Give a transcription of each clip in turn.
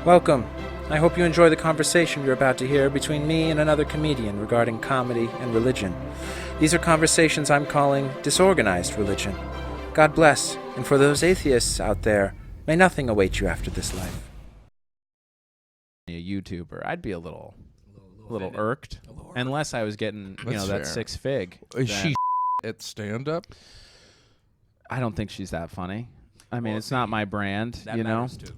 Welcome. I hope you enjoy the conversation you're about to hear between me and another comedian regarding comedy and religion. These are conversations I'm calling disorganized religion. God bless, and for those atheists out there, may nothing await you after this life. A YouTuber, I'd be a little irked, unless I was getting, That's that fair. six fig. Is she at stand-up? I don't think she's that funny. I mean, Well, it's not my brand, That you know. matters too.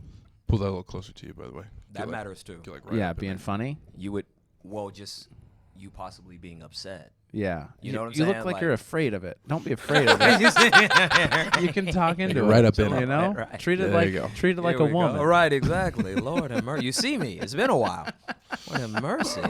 Pull that a little closer to you, by the way. That matters too. Get like right Yeah, up in being there. funny. You would, just you possibly being upset. Yeah, You know what I'm You look saying? like Like- you're afraid of it. Don't be afraid of it. You can talk into it. right up in it. You know, Right. treat it There like you go. a woman. All right, exactly. Lord have mercy. You see me. It's been a while. Lord have mercy.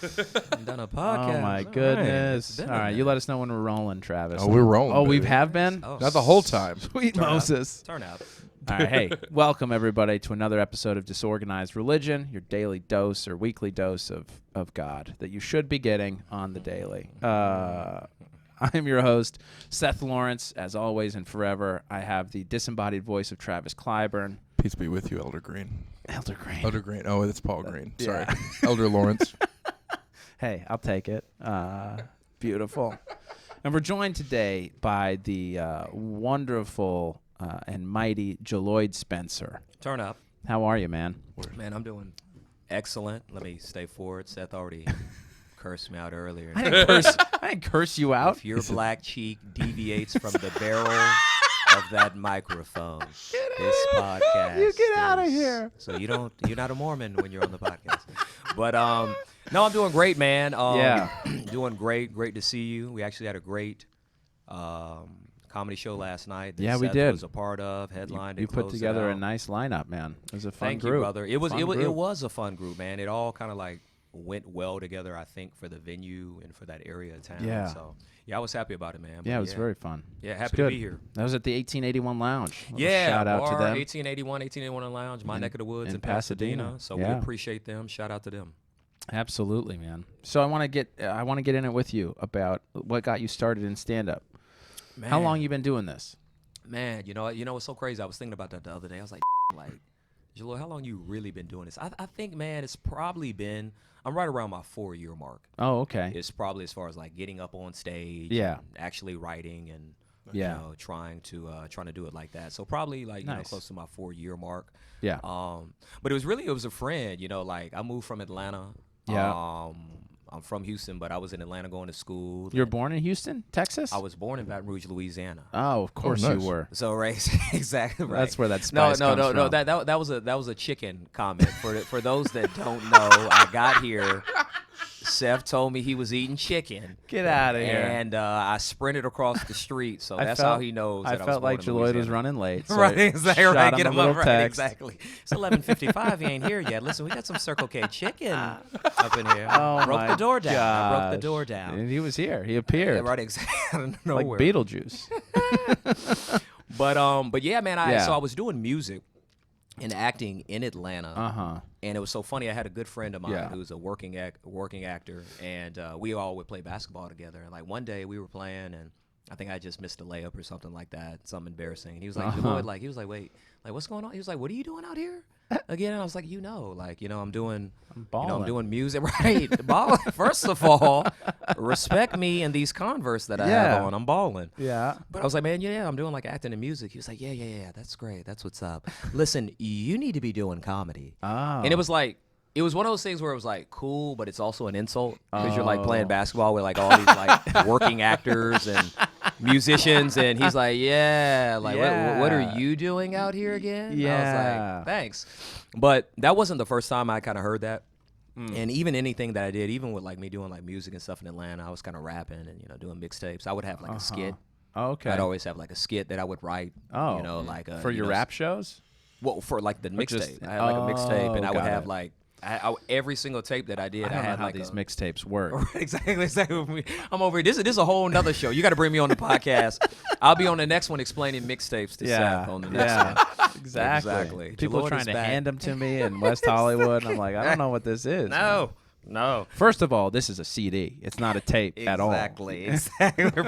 I've done a podcast. Oh my All right. goodness! It's been All a right, you minute. let us know when we're rolling, Travis. Oh, we're rolling, Oh, we baby. have been. Oh, Not the whole time. Sweet Turn up. Moses. Turn out. All right, hey, welcome everybody to another episode of Disorganized Religion, your daily dose or weekly dose of God that you should be getting on the daily. I'm your host, Seth Lawrence. As always and forever, I have the disembodied voice of Travis Clyburn. Peace be with you, Elder Green. Elder Green. Elder Green. Oh, it's Paul Green. Sorry. Yeah. Elder Lawrence. Hey, I'll take it. Beautiful. And we're joined today by the wonderful and mighty JeLloyd Spencer. Turn up. How are you, man? Man, I'm doing excellent. Let me stay forward. Seth already cursed me out earlier. I didn't curse you out. If your black cheek deviates from the barrel of that microphone, this podcast. You get outta here. So you're not a Mormon when you're on the podcast. But no, I'm doing great, man. Yeah. Doing great. Great to see you. We actually had a great comedy show last night that Yeah, we Seth did. was a part of, headlined. You and put closed it together a out. nice lineup, man. It was a fun Thank group. you, brother. It was Fun it group. was a fun group, man. It all kind of like went well together, I think, for the venue and for that area of town. Yeah. So yeah, I was happy about it, man. Yeah, But it was very fun. Yeah, It's happy to good. be here. That was at the 1881 Lounge. A little Yeah, shout out bar to them. 1881 in Lounge, my neck of the woods in in Pasadena. Pasadena. So Yeah. we appreciate them. Shout out to them. Absolutely, man. So I want to get in it with you about what got you started in stand up. Man, How long you been doing this? Man, you know what's so crazy? I was thinking about that the other day. I was like, JeLloyd, how long you really been doing this? I think, man, it's probably been. I'm right around my 4-year mark. Oh, okay. It's probably as far as like getting up on stage, Yeah. and actually writing and Yeah. trying to do it like that. So probably like Nice. close to my 4-year mark. Yeah. But it was a friend. Like I moved from Atlanta. Yeah. I'm from Houston, but I was in Atlanta going to school. You're and born in Houston, Texas? I was born in Baton Rouge, Louisiana. Oh, of course nice. you were. So right, exactly right. That's where that spice no, comes from. that was a chicken comment for those that don't know. I got here. Seth told me he was eating chicken. Get out of here. And I sprinted across the street, so that's how he knows. I That felt I like was born in JeLloyd was Louisiana. running late. So Right, I exactly. shot Right, him get a him little up. Right, text. exactly. It's 11:55. He ain't here yet. Listen, we got some Circle K chicken up in here. Oh broke my the door down. I broke gosh. the door down. And he was here. He appeared. Yeah, right, exactly. Out of Like nowhere. Beetlejuice. But yeah, man. Yeah. So I was doing music and acting in Atlanta. Uh-huh. And it was so funny. I had a good friend of mine Yeah. who's a working actor, and we all would play basketball together. And like one day we were playing, and I think I just missed a layup or something like that, something embarrassing. And he was like, JeLloyd, he was like, wait, like what's going on? He was like, what are you doing out here again? And I was like, I'm doing, I'm doing music, right? Balling. First of all, respect me and these Converse that I have on. I'm balling. Yeah. But I was like, man, yeah, I'm doing like acting and music. He was like, yeah, that's great. That's what's up. Listen, you need to be doing comedy. Oh. And it was one of those things where it was like cool, but it's also an insult because you're like playing basketball with like all these like working actors and musicians. And he's like, what are you doing out here again? And I was like, thanks. But that wasn't the first time I kind of heard that. And even anything that I did, even with like me doing like music and stuff in Atlanta, I was kind of rapping and doing mixtapes. I would have like a skit. Okay. I'd always have like a skit that I would write. Oh. Like for your rap shows? Well, for like the just- mixtape, I had like a mixtape, and I would got have it. like every single tape that I did. I don't know had how like these mixtapes work. exactly. I'm over here. This is a whole nother show. You got to bring me on the podcast. I'll be on the next one explaining mixtapes to Seth on the next one. Exactly. Exactly. People JeLloyd trying is to back. hand them to me in West Hollywood. And I'm like, I don't know what this is. No, No. First of all, this is a CD. It's not a tape at all. Exactly.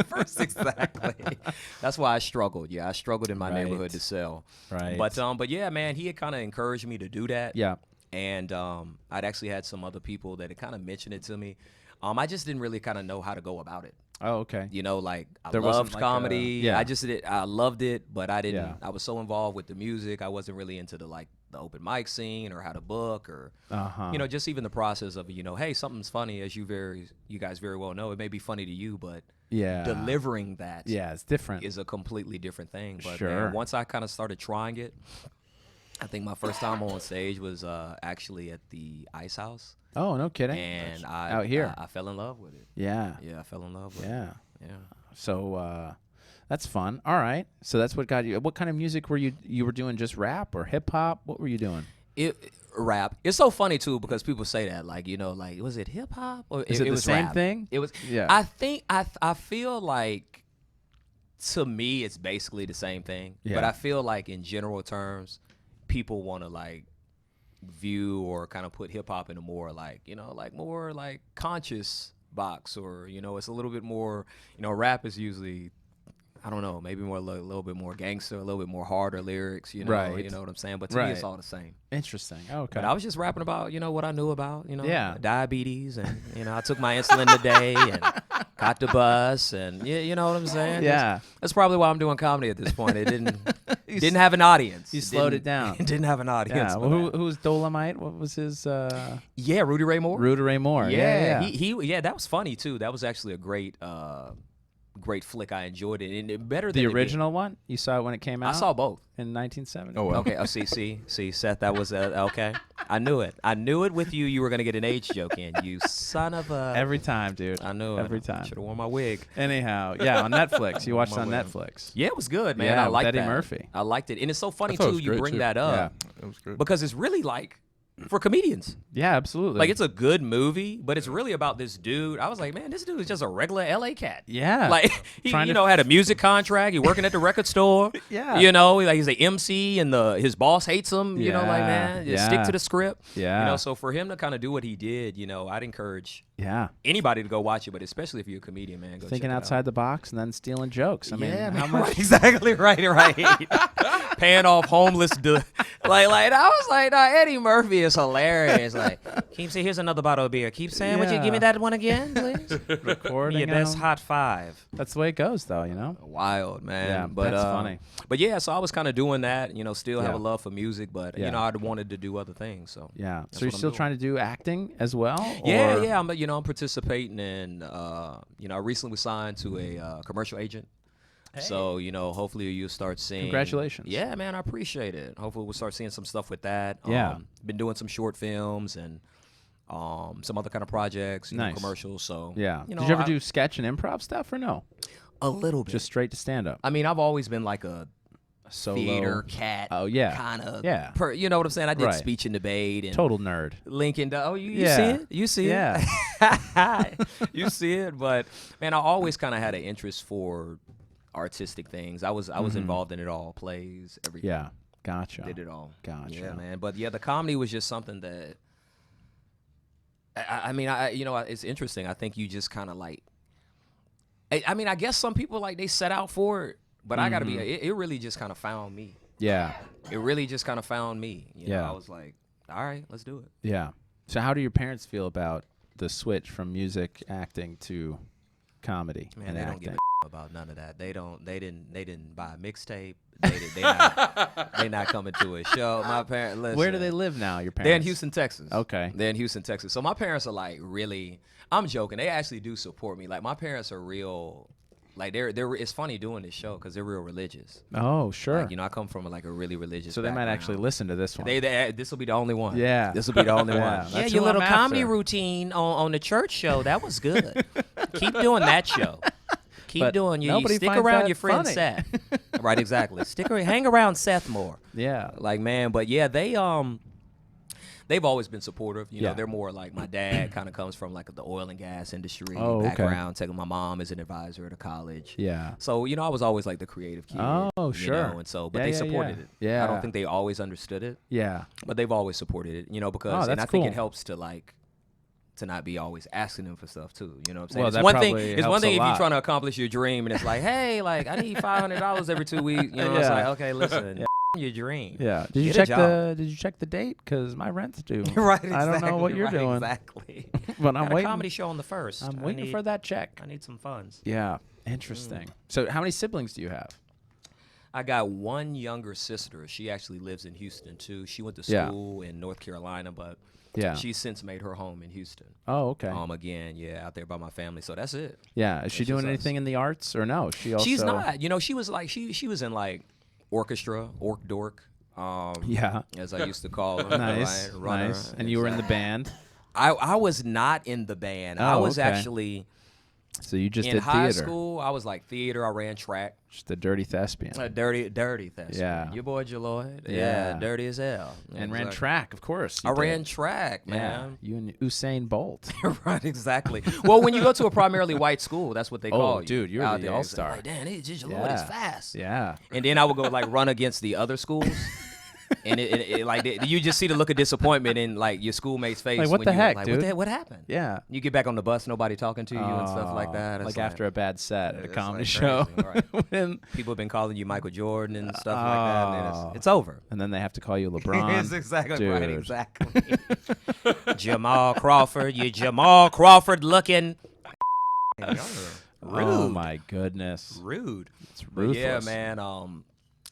First, exactly. That's why I struggled. Yeah, I struggled in my neighborhood to sell. Right. But yeah, man, he had kind of encouraged me to do that. Yeah. And I'd actually had some other people that had kind of mentioned it to me. I just didn't really kind of know how to go about it. Oh, okay. You know, like I There wasn't loved like comedy. a- I loved it, but I didn't. Yeah. I was so involved with the music. I wasn't really into the open mic scene or how to book or just even the process of hey, something's funny, as you guys very well know. It may be funny to you, but delivering that it's different. is a completely different thing. But Sure. man, once I kind of started trying it, I think my first time on stage was actually at the Ice House. Oh, no kidding. And out here. I fell in love with it. Yeah. Yeah, I fell in love with it. Yeah. Yeah. So that's fun. All right. So that's what got you. What kind of music were you were doing? Just rap or hip hop? What were you doing? Rap. It's so funny too because people say that was it hip hop or Is it the was same rap? thing? It was. Yeah. I think I feel like to me it's basically the same thing. Yeah. But I feel like in general terms, people want to view or kind of put hip hop in a more more conscious box, or it's a little bit more. Rap is usually, I don't know, maybe more a little bit more gangster, a little bit more harder lyrics, Right. You know what I'm saying? But to me, it's all the same. Interesting. Okay. But I was just rapping about, what I knew about, Yeah. diabetes, and I took my insulin today and caught the bus, and you know what I'm saying? Yeah. That's probably why I'm doing comedy at this point. It didn't have an audience. You slowed it down. It didn't have an audience. Yeah. Well, who's Dolomite? What was his? Yeah, Rudy Ray Moore. Rudy Ray Moore. Yeah, Yeah. he that was funny too. That was actually a great flick. I enjoyed it, and it better than The it did. original one? You saw it when it came out? I saw both. in 1970. Oh, wow. Okay. Oh, see, Seth, that was okay. I knew it with you. You were gonna get an age joke in. You son of a. Every time, dude. I knew it. Every time. Should have worn my wig. Anyhow, yeah, on Netflix. You watched it on My way. Netflix. Yeah, it was good, man. Yeah, I liked Eddie that. Murphy. I liked it, and it's so funny I thought it too. was You great, bring too. that up It was good. because it's really for comedians. Yeah, absolutely. Like, it's a good movie, but it's really about this dude. I was like, man, this dude is just a regular LA cat. Yeah. Like, he had a music contract. He working at the record store. Yeah. He's an MC, and his boss hates him. Man, just stick Yeah. to the script. Yeah. So for him to kind of do what he did, I'd encourage yeah. anybody to go watch it, but especially if you're a comedian, man, go Thinking check it outside the box and then stealing jokes. I mean, yeah, how man, much? exactly right. Paying off homeless like I was like, nah, Eddie Murphy is hilarious. Like, keep saying, here's another bottle of beer. Keep saying, would you give me that one again, please? Recording Your best them. hot five. That's the way it goes, though, Wild, man. Yeah, but that's funny. But yeah, so I was kind of doing that. Still have Yeah. a love for music, but Yeah. I wanted to do other things. So Yeah. That's So you're what I'm still doing. trying to do acting as well? yeah, or- yeah. I'm participating in. I recently was signed to a commercial agent. So, hopefully you'll start seeing. Congratulations. Yeah, man, I appreciate it. Hopefully we'll start seeing some stuff with that. Yeah. Been doing some short films and some other kind of projects, Nice. commercials. So, Yeah. Did you ever do sketch and improv stuff or no? a little bit? Just straight to stand up? I mean, I've always been like a Solo. theater cat. Oh, yeah. Kind of. Yeah. You know what I'm saying? I did Right. speech and debate and Total nerd. Lincoln. Oh, you Yeah. see it? You see Yeah. it? You see it? But man, I always kind of had an interest for artistic things. I was involved in it all, plays, everything. Yeah. Gotcha. Did it all. Gotcha. Yeah, man. But yeah, the comedy was just something that. It's interesting. I think you just kind of like. I guess some people they set out for it, but I gotta be. It really just kind of found me. Yeah. It really just kind of found me. Yeah. I was like, all right, let's do it. Yeah. So how do your parents feel about the switch from music acting to comedy Man, and they don't acting? give a about none of that. They didn't buy a mixtape. They not coming to a show. My parents. Listen, Where do they live now, your parents? They're in Houston, Texas. Okay. They're in Houston, Texas. So my parents are really. I'm joking. They actually do support me. Like, my parents are real. Like, they're. It's funny doing this show because they're real religious. Oh, sure. Like, I come from a really religious. So they might background. actually listen to this one. This will be the only one. Yeah. This will be the only Yeah, one. that's your who little I'm comedy after. routine on the church show, that was good. Keep doing that show. Keep But doing you nobody stick finds around that your friend funny. Seth. Right, exactly. Hang around Seth more. Yeah. Like, man, but yeah, they've always been supportive. Yeah. They're more like, my dad kind of comes from the oil and gas industry Oh, okay. background. My mom is an advisor at a college. Yeah. So, I was always the creative kid. Oh, sure. And so, but Yeah, they yeah, supported yeah. it. Yeah. I don't think they always understood it. Yeah. But they've always supported it, because Oh, and that's I think cool. it helps to to not be always asking them for stuff too. You know what I'm saying? Well, It's that one thing. probably It's one helps thing a if you're lot. trying to accomplish your dream and it's like, hey, like I need $500 every 2 weeks. You know, it's Yeah. like, okay, listen, your dream. Yeah. Did you Get a check job. Did you check the date? Because my rent's due. Right. I don't know what you're exactly, doing. Exactly. But I'm Got a waiting. comedy show on the 1st. I'm waiting for that check. I need some funds. Yeah. Interesting. So how many siblings do you have? I got one younger sister. She actually lives in Houston too. She went to Yeah. school in North Carolina, but Yeah. she's since made her home in Houston. Oh, okay. Again, yeah, out there by my family. So that's it. Yeah. Is she That's doing just anything in the arts or no? She also. She's not. You know, she was like she was in like orchestra, orc dork. Yeah. As I used to call her. Nice. right, runner. Nice. And you were in the band. I was not in the band. I Oh, was okay. actually So you just in did high theater. school. I was like theater. I ran track. Just a dirty thespian. A dirty thespian. Yeah. Your boy JeLloyd. Yeah. Dirty as hell. And ran Exactly. track, of course. you I ran did. track, Yeah. man. You and Usain Bolt. Right, exactly. Well, when you go to a primarily white school, that's what they call you. dude, you're out the there. It's all-star. Like, damn, JeLloyd Yeah. is fast. Yeah. And then I would go like run against the other schools. And it like you just see the look of disappointment in like your schoolmate's face. Like, what when the you, heck, like, dude? What happened? Yeah. You get back on the bus, nobody talking to you and stuff like Oh, that. It's Like after a bad set at a it's comedy like show. crazy, right. when, people have been calling you Michael Jordan and stuff like that. And then it's over. and then they have to call you LeBron. It's exactly right. Dude. Exactly. Jamal Crawford, you Jamal Crawford looking. Rude. Oh my goodness. Rude. It's But ruthless. yeah, man.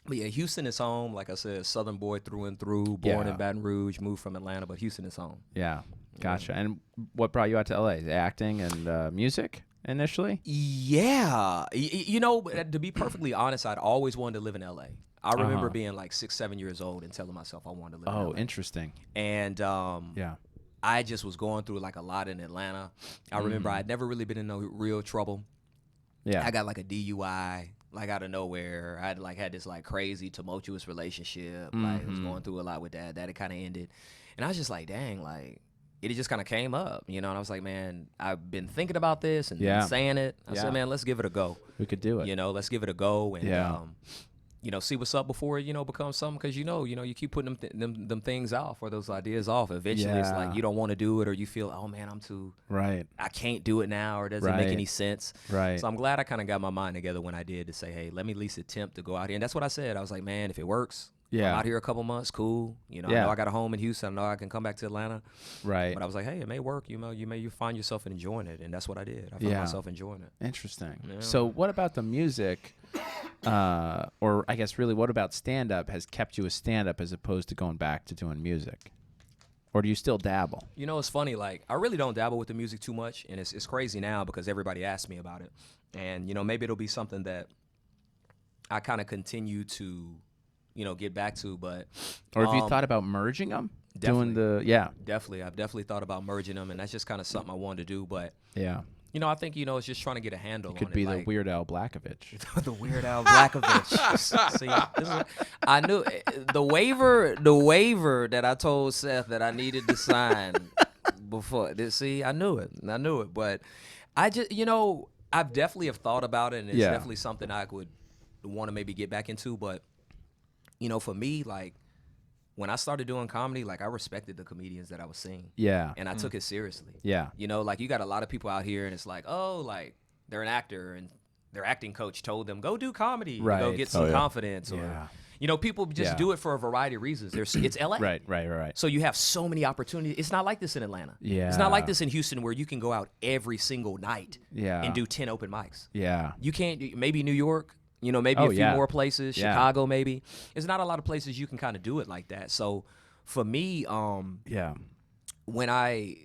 But yeah, Houston is home. Like I said, Southern boy through and through. Born Yeah. in Baton Rouge, moved from Atlanta, but Houston is home. Yeah. Gotcha. And what brought you out to LA? Acting and music initially? Yeah. You know, to be perfectly honest, I'd always wanted to live in LA. I remember Uh-huh. being like 6, 7 years old and telling myself I wanted to live in Oh, LA. interesting. And Yeah. I just was going through like a lot in Atlanta. I remember I'd never really been in no real trouble. Yeah. I got like a DUI, like out of nowhere. I had this like crazy tumultuous relationship. Like I was going through a lot with that. That it kind of ended, and I was just like, dang, like it just kind of came up, you know. And I was like, man, I've been thinking about this and Yeah. saying it. I Yeah. said, man, let's give it a go. we could do it. You know, let's give it a go and Yeah. see what's up before it, becomes something. Because you keep putting them things off or those ideas off. Eventually, it's Yeah. like you don't want to do it, or you feel, oh man, Right. I can't do it now, or it doesn't make Right. any sense. Right. So I'm glad I kind of got my mind together when I did to say, hey, let me at least attempt to go out here. And that's what I said. I was like, man, if it works, Yeah. I'm out here a couple months, cool. I Yeah. know I got a home in Houston. I know I can come back to Atlanta. Right. But I was like, hey, it may work. You find yourself enjoying it. And that's what I did. I found Yeah. myself enjoying it. Interesting. Yeah. So, what about the music, or I guess really, what about stand-up has kept you a stand-up as opposed to going back to doing music? Or do you still dabble? It's funny. Like, I really don't dabble with the music too much. And it's crazy now because everybody asks me about it. And, maybe it'll be something that I kind of continue to, get back to. But Or have you thought about merging them? definitely. Definitely. I've definitely thought about merging them. And that's just kind of something I wanted to do. But, Yeah. I think, it's just trying to get a handle You on could it. be like, the Weird Al Blakovich. the Weird Al Blakovich. See, I knew the waiver that I told Seth that I needed to sign before. See, I knew it. But I just, I've definitely have thought about it, and it's Yeah. definitely something I would want to maybe get back into. But, for me, like, when I started doing comedy, like, I respected the comedians that I was seeing. Yeah. And I took it seriously. Yeah. Like, you got a lot of people out here, and it's like, oh, like, they're an actor, and their acting coach told them, go do comedy, to go Right. get some yeah. confidence. Yeah. Or, people just Yeah. do it for a variety of reasons. It's LA. Right. So you have so many opportunities. It's not like this in Atlanta. Yeah. It's not like this in Houston where you can go out every single night Yeah. and do 10 open mics. Yeah. You can't, maybe New York, maybe Oh, a few yeah. more places, Yeah. Chicago maybe. There's not a lot of places you can kind of do it like that. So for me, Yeah. when I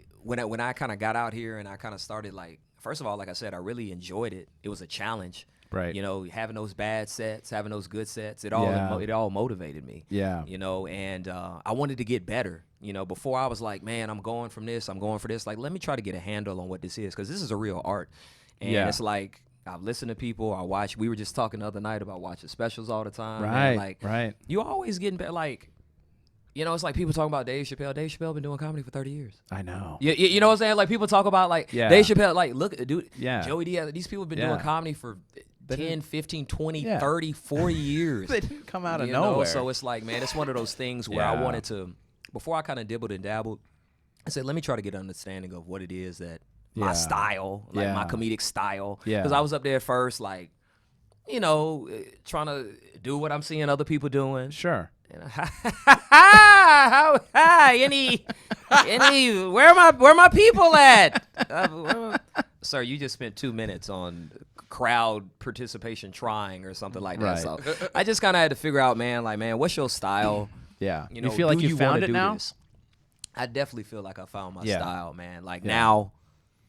kind of got out here and I kind of started, like, first of all, like I said, I really enjoyed it. It was a challenge. Right. Having those bad sets, having those good sets, it Yeah. all motivated me. Yeah. And I wanted to get better. Before I was like, man, I'm going for this. Like, let me try to get a handle on what this is, because this is a real art. And Yeah. it's like, I've listened to people. I watch. We were just talking the other night about watching specials all the time. Right. And like, Right. you always getting better. Like, it's like people talking about Dave Chappelle. Dave Chappelle been doing comedy for 30 years. I know. You know what I'm saying? Like, people talk about, like, Yeah. Dave Chappelle, like, look, dude, Yeah. Joey Diaz, these people have been Yeah. doing comedy for 10, 15, 20, Yeah. 30, 40 years. They didn't come out of You know, nowhere. So it's like, man, it's one of those things where I Yeah. wanted to, before I kind of dibbled and dabbled, I said, let me try to get an understanding of what it is that Yeah. my style, like my Yeah. comedic style. Yeah. Because I was up there first, like, you know, trying to do what I'm seeing other people doing. Sure. And where are my people at? Sir, you just spent 2 minutes on crowd participation trying or something like that. Right. So I just kind of had to figure out, man, like, man, what's your style? Yeah. You know, feel like do you wanna found it do now? this? I definitely feel like I found my Yeah. style, man. Like Yeah. now,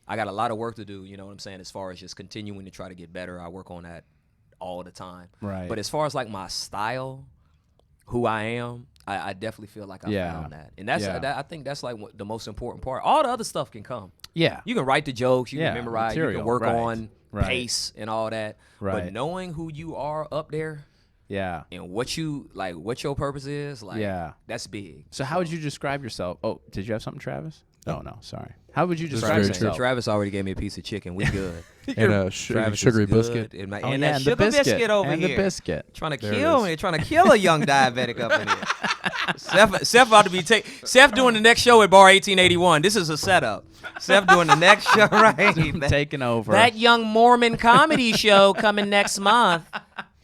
I got a lot of work to do. You know what I'm saying? As far as just continuing to try to get better, I work on that all the time. Right. But as far as like my style, who I am, I definitely feel like I Yeah. found that, and that's Yeah. I think that's like the most important part. All the other stuff can come. Yeah. You can write the jokes, you Yeah, can memorize, you material, can work right, on right. pace and all that. Right. But knowing who you are up there Yeah. and what your purpose is, like, Yeah. that's big. So how would you describe yourself? Oh, did you have something, Travis? No, sorry. How would you This is describe very yourself? Travis already gave me a piece of chicken. We good. And a Travis sugary is good. biscuit. And, Oh, and yeah, that and the sugar biscuit over and here. the biscuit. Trying to There it kill is. me, trying to kill a young diabetic up in here. Seth about to be Seth doing the next show at Bar 1881. This is a setup. Seth doing the next show right. Taking over. That young Mormon comedy show coming next month.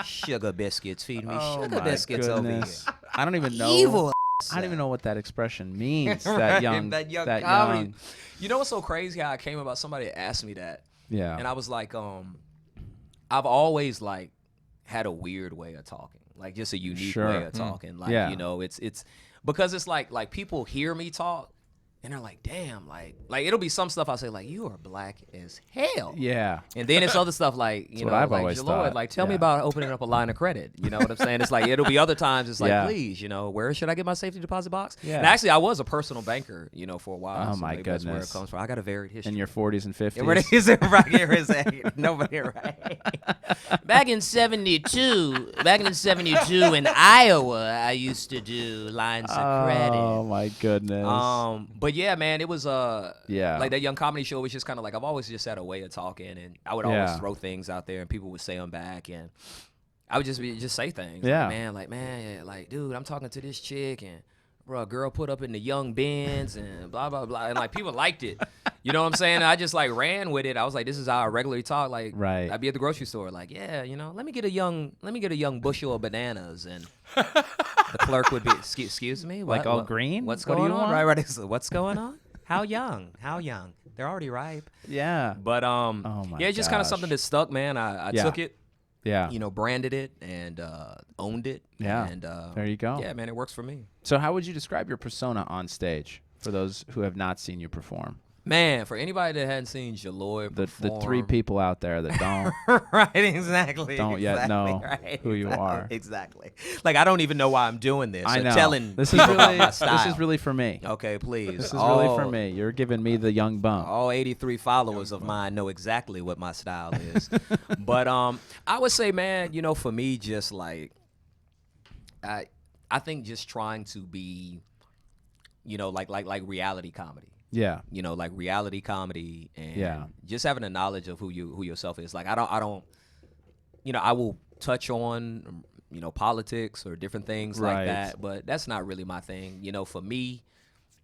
Sugar biscuits, feed me Oh sugar my biscuits over here. goodness. I don't even know. Evil. I don't even know what that expression means. Right, That young. that young that comedy. young. You know what's so crazy? How I came about? Somebody asked me that. Yeah. And I was like, I've always like had a weird way of talking, like just a unique Sure. way of talking. Like, Yeah. you know, it's because it's like people hear me talk and they're like, damn, like it'll be some stuff I say like, you are black as hell. Yeah. And then it's other stuff like, you know, what I've like always JeLloyd, thought. like tell me Yeah. about opening up a line of credit. You know what I'm saying? It's like it'll be other times. It's like, Yeah. please, you know, where should I get my safety deposit box? Yeah. And actually, I was a personal banker, you know, for a while. Oh, so my maybe that's where it goodness. comes from. I got a varied history. In your 40s and 50s. Yeah, where is it right here? Is it? Nobody right. Back in '72 in Iowa, I used to do lines of credit. Oh my goodness. But yeah, man, it was Yeah. like that young comedy show was just kind of like I've always just had a way of talking, and I would always Yeah. throw things out there, and people would say them back, and I would just say things. Yeah. Like, dude, I'm talking to this chick, and bro, a girl put up in the young Benz, and blah blah blah, and like people liked it. You know what I'm saying? I just like ran with it. I was like, this is how I regularly talk. Like, Right. I'd be at the grocery store, like, yeah, you know, let me get a young bushel of bananas, and the clerk would be, excuse me, Like all green? What's What do going you on? want? Right. So what's going on? How young? They're already ripe. Yeah. But Oh my yeah, it's just kind of gosh. something that stuck, man. I Yeah. took it, Yeah. you know, branded it, and owned it. Yeah. And There you go. Yeah, man, it works for me. So how would you describe your persona on stage for those who have not seen you perform? Man, for anybody that hadn't seen JeLloyd The perform, three people out there that don't. right, exactly. Don't yet exactly, know right, who you exactly, are. Exactly. Like I don't even know why I'm doing this. I or know. Telling This is people about really my style. this is really for me. Okay, please. This is really for me. You're giving me the young bump. All 83 followers of mine know exactly what my style is. But I would say, man, you know, for me, just like I think just trying to be, you know, like reality comedy. Yeah. You know, like reality comedy, and Yeah. just having a knowledge of who yourself is. Like I don't, you know, I will touch on, you know, politics or different things Right. like that, but that's not really my thing. You know, for me,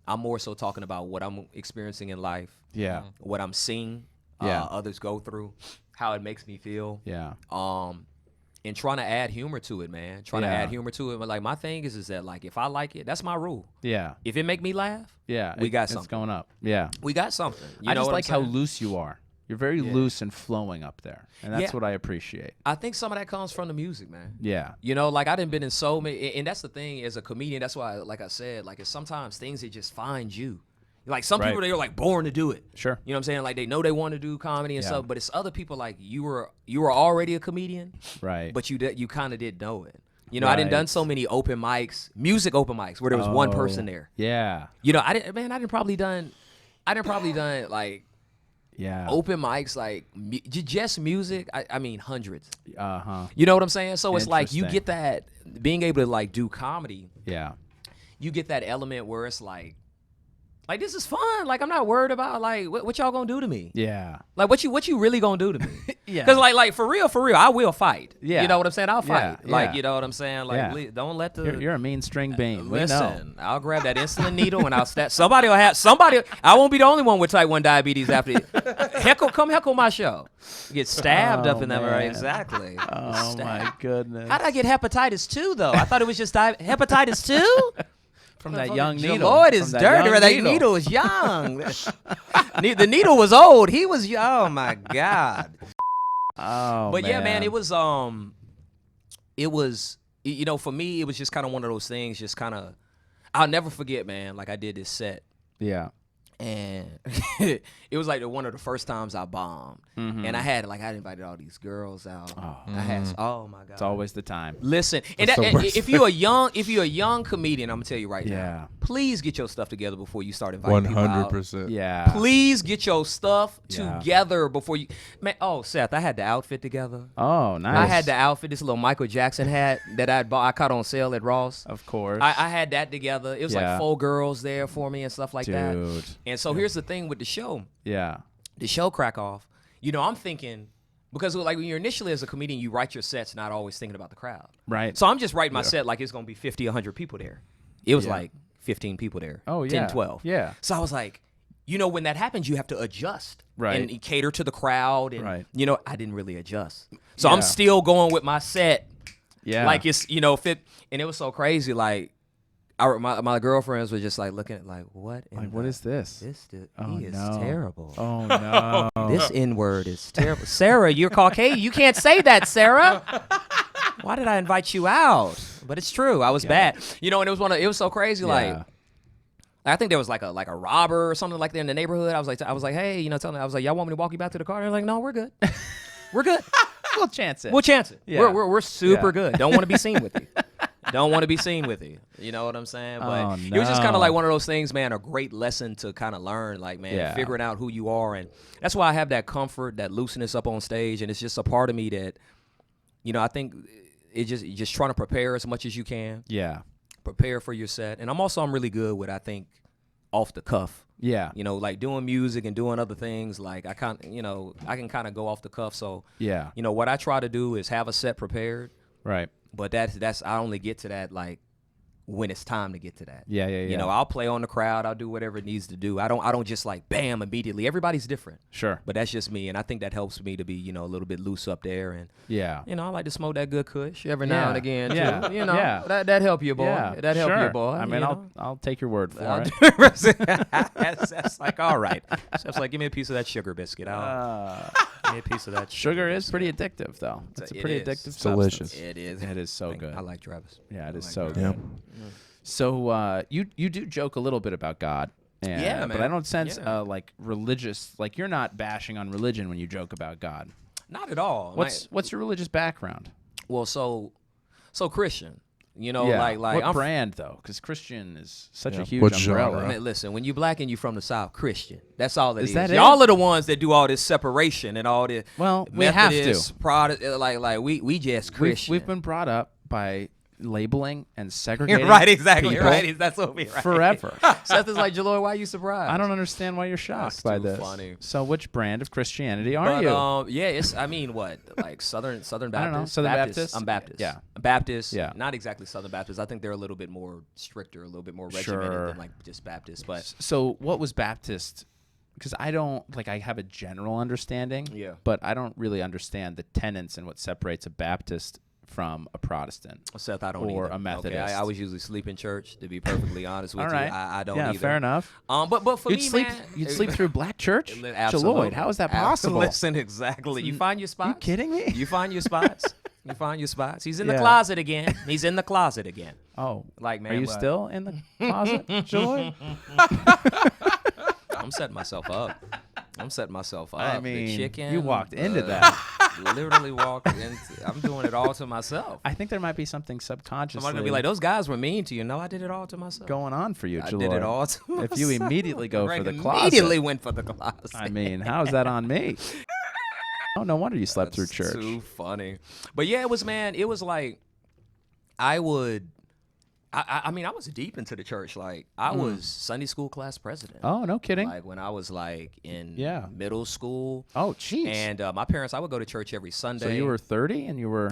I'm more so talking about what I'm experiencing in life, Yeah. what I'm seeing Yeah. others go through, how it makes me feel, Yeah. and trying to add humor to it, man. Trying to Yeah. add humor to it. But like my thing is that like if I like it, that's my rule. Yeah. If it make me laugh, Yeah. we got It's something. going up. Yeah. we got something. You I know just what like I'm how saying? loose you are. You're very Yeah. loose and flowing up there, and that's Yeah. what I appreciate. I think some of that comes from the music, man. Yeah. You know, like I done been in so many, and that's the thing as a comedian. That's why, like I said, like it's sometimes things that just find you. Like some people, Right. they're like born to do it. Sure. You know what I'm saying? Like they know they want to do comedy and Yeah. stuff, but it's other people like you were already a comedian, Right. but you kind of didn't know it. You know, I done done Right. so many open mics, music open mics, where there was one person there. Yeah. You know, I didn't probably done like Yeah. open mics like just music. I mean hundreds. Uh huh. You know what I'm saying? So it's like you Interesting. get that being able to like do comedy. Yeah. You get that element where it's like Like, this is fun. Like, I'm not worried about, like, what y'all gonna do to me? Yeah. Like, what you really gonna do to me? Yeah. Because, like, for real, I will fight. Yeah. You know what I'm saying? I'll fight. Yeah, Like, yeah. you know what I'm saying? Like, Yeah. don't let the... You're a mean string bean. We know. Listen, I'll grab that insulin needle and I'll stab. Somebody. I won't be the only one with type 1 diabetes after come heckle my show. Get stabbed up in that man. right? Exactly. Oh, my goodness. How did I get hepatitis 2 though? I thought it was just hepatitis 2. From that young needle. JeLloyd is From dirty. young That needle was young. The needle was old. He was young. Oh my God. Oh, But man. yeah, man, it was you know, for me, it was just kind of one of those things. Just kind of, I'll never forget, man. Like I did this set. Yeah. And it was like one of the first times I bombed, and I had invited all these girls out. I had, oh my God, It's always the time. listen. And That's the worst. if you're a young comedian, I'm gonna tell you right Yeah. now, please get your stuff together before you start inviting people out. 100%. Yeah. Please get your stuff Yeah. together before you, man. Oh, Seth, I had the outfit together. Oh, nice. I had the outfit, this little Michael Jackson hat that I caught on sale at Ross. Of course. I had that together. It was Yeah. like 4 girls there for me and stuff like that. Dude. And so here's the thing with the show. Yeah. The show crack off. You know, I'm thinking, because like when you're initially as a comedian, you write your sets not always thinking about the crowd. Right. So I'm just writing my set like it's going to be 50, 100 people there. It was Yeah. like 15 people there. Oh, 10, yeah. 12. Yeah. So I was like, you know, when that happens, you have to adjust. Right. And cater to the crowd. And, Right. you know, I didn't really adjust. So Yeah. I'm still going with my set. Yeah. Like it's, you know, fit. And it was so crazy. Like, my girlfriends were just like looking at like, what? Like, what is this? This dude, Oh, he is no. terrible. Oh, no. This N-word is terrible. Sarah, you're Caucasian. You can't say that, Sarah. Why did I invite you out? But it's true. I was bad. You know, and it was so crazy. Yeah. Like, I think there was like a robber or something like that in the neighborhood. I was like, hey, you know, I was like, y'all want me to walk you back to the car? They're like, no, we're good. We're good. We'll chance it. We'll chance it. Yeah. We're super Yeah. good. Don't want to be seen with you. Don't want to be seen with you. You know what I'm saying? But Oh, it was just kind no. of like one of those things, man, a great lesson to kind of learn, like, man, Yeah. figuring out who you are. And that's why I have that comfort, that looseness up on stage. And it's just a part of me that, you know, I think it's just trying to prepare as much as you can. Yeah. Prepare for your set. And I'm really good with, I think, off the cuff. Yeah. You know, like doing music and doing other things. Like I can kind of go off the cuff. So, Yeah. you know, what I try to do is have a set prepared. Right. But that's I only get to that like when it's time to get to that. Yeah. Yeah. Yeah. You know, I'll play on the crowd. I'll do whatever it needs to do. I don't just like bam immediately. Everybody's different. Sure. But that's just me, and I think that helps me to be, you know, a little bit loose up there. And Yeah. you know, I like to smoke that good kush every now and again. Yeah. Too. You know, Yeah. that help you, boy. Yeah. That help sure. you, boy. I mean, you know? I'll take your word for I'll it. do that's like all right. That's like, give me a piece of that sugar biscuit. Give me a piece of that Sugar is pretty addictive, though. It's a It pretty is. addictive It's substance. delicious. It is. It is so good. I like Travis. Yeah, it is like so that. good. Yeah. So you do joke a little bit about God. And, Yeah, But man. I don't sense Yeah. like religious, like you're not bashing on religion when you joke about God. Not at all. What's your religious background? Well, so Christian, you know, yeah. like what I'm brand though? Because Christian is such a Yeah. huge What umbrella. genre? Man, listen, when you black and you from the South, Christian. That's all it is. Is that it? Y'all are the ones that do all this separation and all this. Well, we have to. Methodist, Protestant, like we just Christian. We've been brought up by labeling and segregating. right, exactly. people Right, that's what we right. forever. Seth is like, JeLloyd, why are you surprised? I don't understand why you're shocked That's by too this. funny. So, which brand of Christianity are But, you? yeah, it's. I mean, what like Southern Baptist? I don't know, Southern Baptist? I'm Baptist. Yeah. Baptist. Yeah. Not exactly Southern Baptist. I think they're a little bit more stricter, a little bit more regimented Sure. than like just Baptist. But So, what was Baptist? Because I don't like. I have a general understanding. Yeah. But I don't really understand the tenets and what separates a Baptist from a Protestant. Seth, I don't Or either. a Methodist. Okay, I was usually sleep in church. To be perfectly honest with All you, right. I don't yeah, either. fair enough. But for You'd me, sleep. man, You'd sleep through black church. Absolutely. JeLloyd, how is that possible? Listen, exactly. You find your spots. You kidding me? You find your spots. You find your spots. He's in the Yeah. closet again. He's in the closet again. Oh, Like, man, are you what? still in the closet, JeLloyd? I'm setting myself up. I The mean, chicken. you walked into that. Literally walked into. I'm doing it all to myself. I think there might be something subconsciously Somebody's gonna be like, "Those guys were mean to you." No, I did it all to myself. going on for you, I JeLloyd. did it all to myself. If you immediately go for the closet. Immediately went for the closet. I mean, how is that on me? Oh, no wonder you slept through That's church. Too funny. But yeah, it was like I would I mean, I was deep into the church. Like, I was Sunday school class president. Oh, no kidding. Like, when I was, like, in Yeah. middle school. Oh, jeez. And my parents, I would go to church every Sunday. So you were 30 and you were...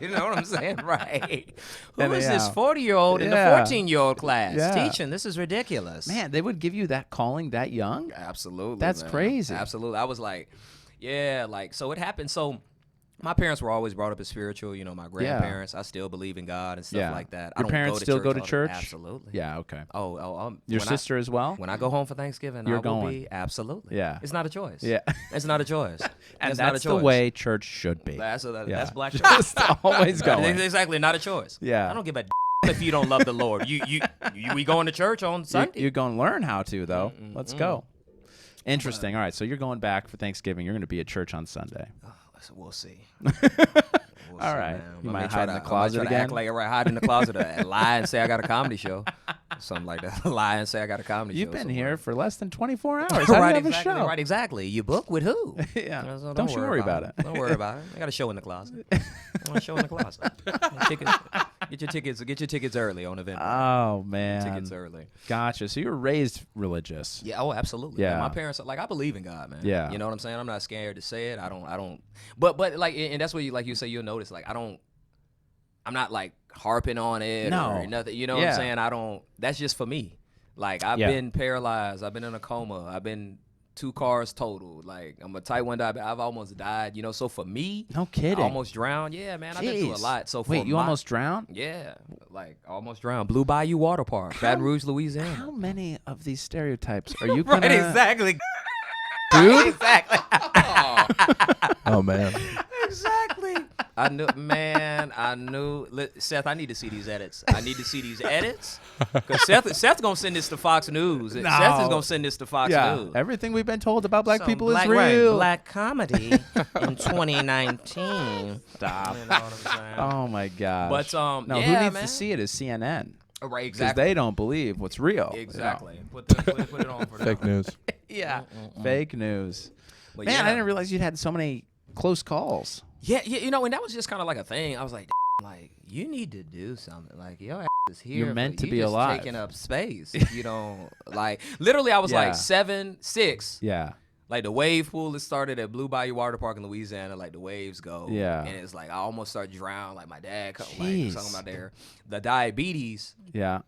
You know what I'm saying? Right. Who And is yeah. this 40-year-old in the Yeah. 14-year-old class Yeah. teaching? This is ridiculous. Man, they would give you that calling that young? Absolutely. That's man. crazy. Absolutely. I was like, yeah, like, so it happened. So my parents were always brought up as spiritual. You know, my grandparents, I still believe in God and stuff like that. I Your don't parents go to still church go to all the- church? Absolutely. Yeah, okay. When Your I- sister as well? When I go home for Thanksgiving, You're I will going. be absolutely. Yeah. It's not a choice. Yeah. It's not a choice. And it's not a that's the choice. way church should be. That's Yeah. black church. Just always going. Exactly, not a choice. Yeah. I don't give a if you don't love the Lord. We going to church on Sunday. You're going to learn how to, though. Let's go. Interesting. All right, so you're going back for Thanksgiving. You're going to be at church on Sunday. So we'll see. All right. Man. You I might may try hide in to- the closet I might try to again? act like hide in the closet and lie and say I got a comedy show. Something like that. Lie and say I got a comedy You've show. been somewhere. here for less than 24 hours. How do you right, have exactly, a show? right, exactly. You book with who? Yeah. So Don't you worry about it. Don't worry about it. I got a show in the closet. I want a show in the closet. Get your tickets early on Eventbrite. Oh, man. Tickets early. Gotcha. So you were raised religious. Yeah. Oh, absolutely. Yeah. My parents, like, I believe in God, man. Yeah. You know what I'm saying? I'm not scared to say it. I don't. But like, and that's what you, like you say, you'll notice, like, I'm not like harping on it or nothing. You know what I'm saying? That's just for me. Like, I've been paralyzed. I've been in a coma. I've been 2 cars totaled. Like, I'm a type 1 diabetic. I've almost died. You know, so for me, No kidding. I almost drowned. Yeah, man. I've been through a Jeez. lot. So for Wait, you almost drowned? Yeah, like almost drowned. Blue Bayou Water Park, Baton Rouge, Louisiana. How many of these stereotypes are you going Right, to... exactly. Dude? Exactly. Oh man. Exactly. I knew. Seth, I need to see these edits. Because Seth's going to send this to Fox News. No. Seth is going to send this to Fox Yeah. News. Everything we've been told about black Some people black, is real. Right, black comedy in 2019. Stop. You know what I'm saying? Oh, my gosh. But, no, yeah, who needs man. to see it is CNN. Right, Because exactly. they don't believe what's real. Exactly. You Put it on for Fake them. news. know? Yeah. Fake news. But Man, yeah. I didn't realize you'd had so many close calls. Yeah, you know, and that was just kind of like a thing. I was like, you need to do something. Like, your ass is here. You're meant but to you be just alive. taking up space. You know, like, literally, I was Yeah. like 7, 6. Yeah. Like, the wave pool that started at Blue Bayou Water Park in Louisiana, like, the waves go. Yeah. And it's like, I almost started drowning. Like, my dad, Jeez. talking about there. The diabetes, Yeah.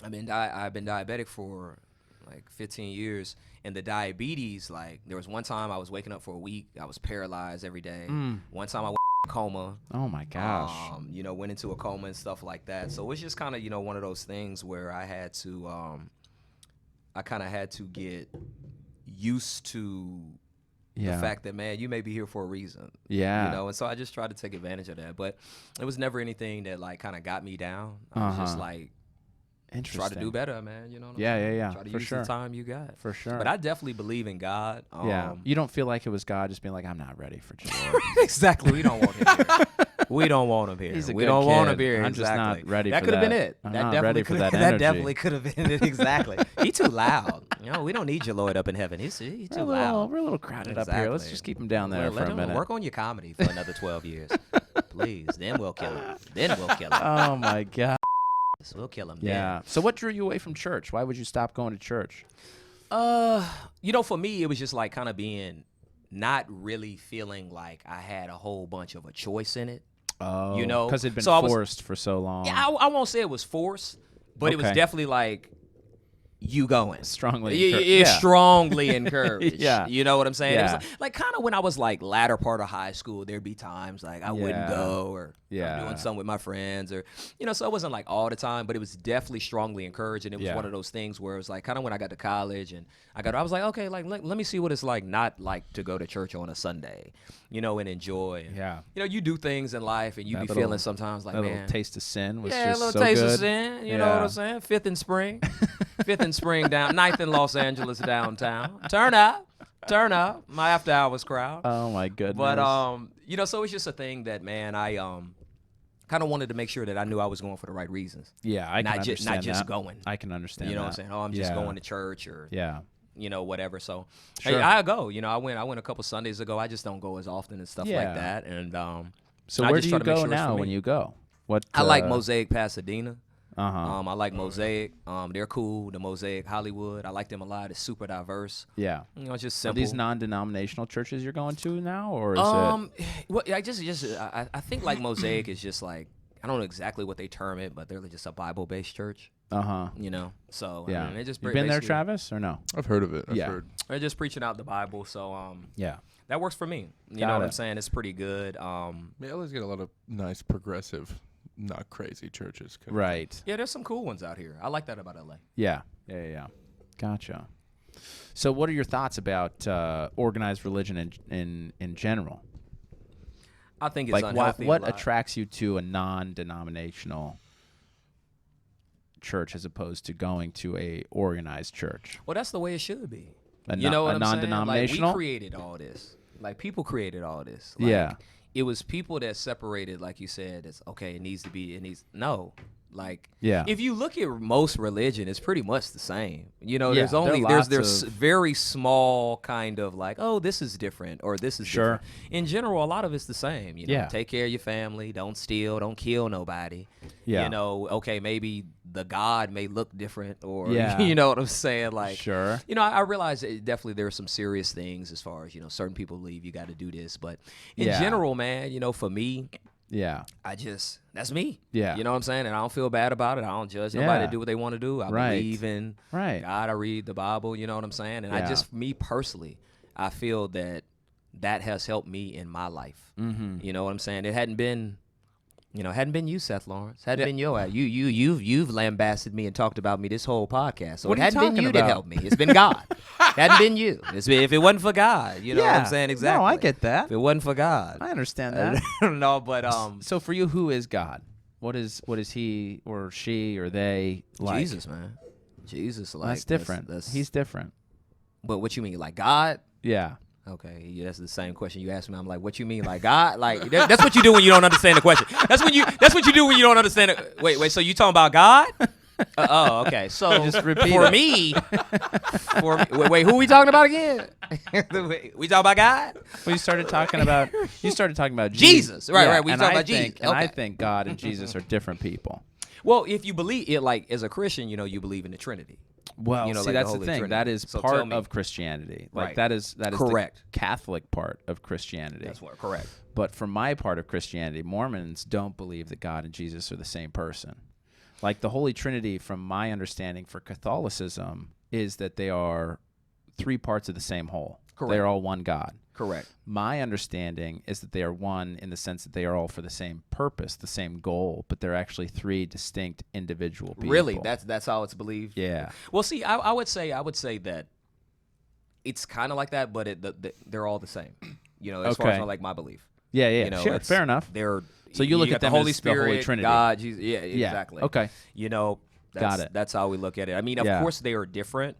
I've been diabetic for like 15 years, and the diabetes, like, there was one time I was waking up for a week. I was paralyzed every day. One time I went in a coma. Oh, my gosh. You know, went into a coma and stuff like that. So it's just kind of, you know, one of those things where I had to, I kind of had to get used to the fact that, man, you may be here for a reason. Yeah. You know, and so I just tried to take advantage of that. But it was never anything that, like, kind of got me down. I was just like, Interesting. try to do better, man. You know what I'm Yeah, saying? yeah. Try to For use sure. the time you got. For sure. But I definitely believe in God. Yeah. You don't feel like it was God just being like, I'm not ready for JeLloyd. Exactly. We don't want him here. We don't want him here. He's a we good don't want him kid. here. I'm just not Exactly. ready that for could have been that. it. I'm that not definitely ready for could that that energy. definitely could have been it. Exactly. He too loud. You know, we don't need JeLloyd up in heaven. He's too loud. We're a little crowded up here. Let's Exactly. just keep him down there Well, for let a him minute. work on your comedy for another 12 years. Please. Then we'll kill him. Oh, my God. We'll kill him. Yeah. So what drew you away from church? Why would you stop going to church? You know, for me, it was just like kind of being not really feeling like I had a whole bunch of a choice in it. Oh, You know, because it'd been so I was- forced for so long. Yeah, I won't say it was forced, but it was Okay. definitely like you going. Strongly encouraged. It's Yeah. strongly encouraged. Yeah. You know what I'm saying? It Yeah. was like kind of when I was like latter part of high school, there'd be times like I wouldn't Yeah. go or Yeah. I'm doing something with my friends or, you know, so it wasn't like all the time, but it was definitely strongly encouraged. And it was Yeah. one of those things where it was like kind of when I got to college and I was like, okay, like let me see what it's like not like to go to church on a Sunday, you know, and enjoy. And, Yeah. You know, you do things in life and you That be little- feeling sometimes like, That man. little taste of sin was Yeah, just a little so taste good. of sin. You know what I'm saying? Fifth and Spring. Fifth and Spring down. 9th in Los Angeles downtown. Turn up. My after hours crowd. Oh my goodness. But you know, so it's just a thing that, man, I kind of wanted to make sure that I knew I was going for the right reasons. yeah, I can not understand just that. going. I can understand. You know that. what I'm saying? Oh, I'm just Yeah. going to church or Yeah. you know, whatever. So Sure. hey, I go. You know, I went a couple Sundays ago. I just don't go as often and stuff Yeah. like that. And So I where just do try you to make go sure it's for now me. when you go? What I like Mosaic Pasadena. Uh-huh. I like Mosaic. They're cool. The Mosaic Hollywood. I like them a lot. It's super diverse. Yeah. It's just Are simple. these non-denominational churches you're going to now, or is well, I think like Mosaic is just like, I don't know exactly what they term it, but they're just a Bible-based church. it? Uh-huh. So Yeah. I mean, they just You been there, basically- Travis, or no? I've heard of it. I've Yeah. heard. They're just preaching out the Bible. So Yeah. that works for me. You Got know what it. I'm saying? It's pretty good. Yeah, LA's got a lot of nice, progressive, not crazy churches. Right. Yeah, there's some cool ones out here. I like that about LA. Yeah. Gotcha. So, what are your thoughts about organized religion in general? I think it's Like, unhealthy. what a lot. attracts you to a non-denominational church as opposed to going to a organized church? Well, that's the way it should be. A You know what a I'm saying? non-denominational? Like, we created all this. Like, people created all this. Like, Yeah. It was people that separated, like you said, it's okay, no. Like, Yeah. if you look at most religion, it's pretty much the same. Yeah, There's there are only, lots there's of- very small kind of like, oh, this is different or this is Sure. different. In general, a lot of it's the same. Yeah. Take care of your family, don't steal, don't kill nobody. Yeah. Okay, maybe the God may look different or, Yeah. you know what I'm saying? Like, Sure. I realize that definitely there are some serious things as far as, certain people believe you got to do this. But in Yeah. general, man, for me, Yeah. that's me. Yeah. You know what I'm saying? And I don't feel bad about it. I don't judge nobody Yeah. to do what they want to do. I Right. believe in Right. God. I read the Bible. You know what I'm saying? And Yeah. me personally, I feel that has helped me in my life. Mm-hmm. You know what I'm saying? It hadn't been you, Seth Lawrence. Hadn't been your you've lambasted me and talked about me this whole podcast. So What it are you hadn't been talking you that about? helped me. It's been God. Hadn't been you. If it wasn't for God, you know what I'm Yeah. saying? Exactly. No, I get that. If it wasn't for God. I understand that. No, but So for you, who is God? What is he or she or they like? Jesus, man. Jesus, like That's different. He's different. But what you mean, like God? Yeah. Okay, yeah, that's the same question you asked me. I'm like, what you mean, like God? Like that's what you do when you don't understand the question. That's what you do when you don't understand it. Wait. So you talking about God? Okay. So Just repeat for it. me, wait, who are we talking about again? We talking about God? Well, you started talking about Jesus. Right, right. We and talking I about Jesus. think, And I Okay. think God and Jesus are different people. Well, if you believe it, like as a Christian, you believe in the Trinity. Well, You know, see, like the that's the Holy thing. Trinity. That is So part tell me. of Christianity. Like Right. that is Correct. the Catholic part of Christianity. That's what correct. But for my part of Christianity, Mormons don't believe that God and Jesus are the same person. Like the Holy Trinity, from my understanding for Catholicism, is that they are three parts of the same whole. Correct. They're all one God. Correct. My understanding is that they are one in the sense that they are all for the same purpose, the same goal, but they're actually three distinct individual people. Really? That's how it's believed? Yeah. Well, see, I would say that it's kind of like that, but they're all the same. As far Okay. as like my belief. Yeah, yeah. Sure, it's- fair enough. They're So you look got at them the Holy as the Holy Spirit, Trinity. God, Jesus. Yeah, Yeah, exactly. okay. That's, Got it. That's how we look at it. I mean, of Yeah. course they are different.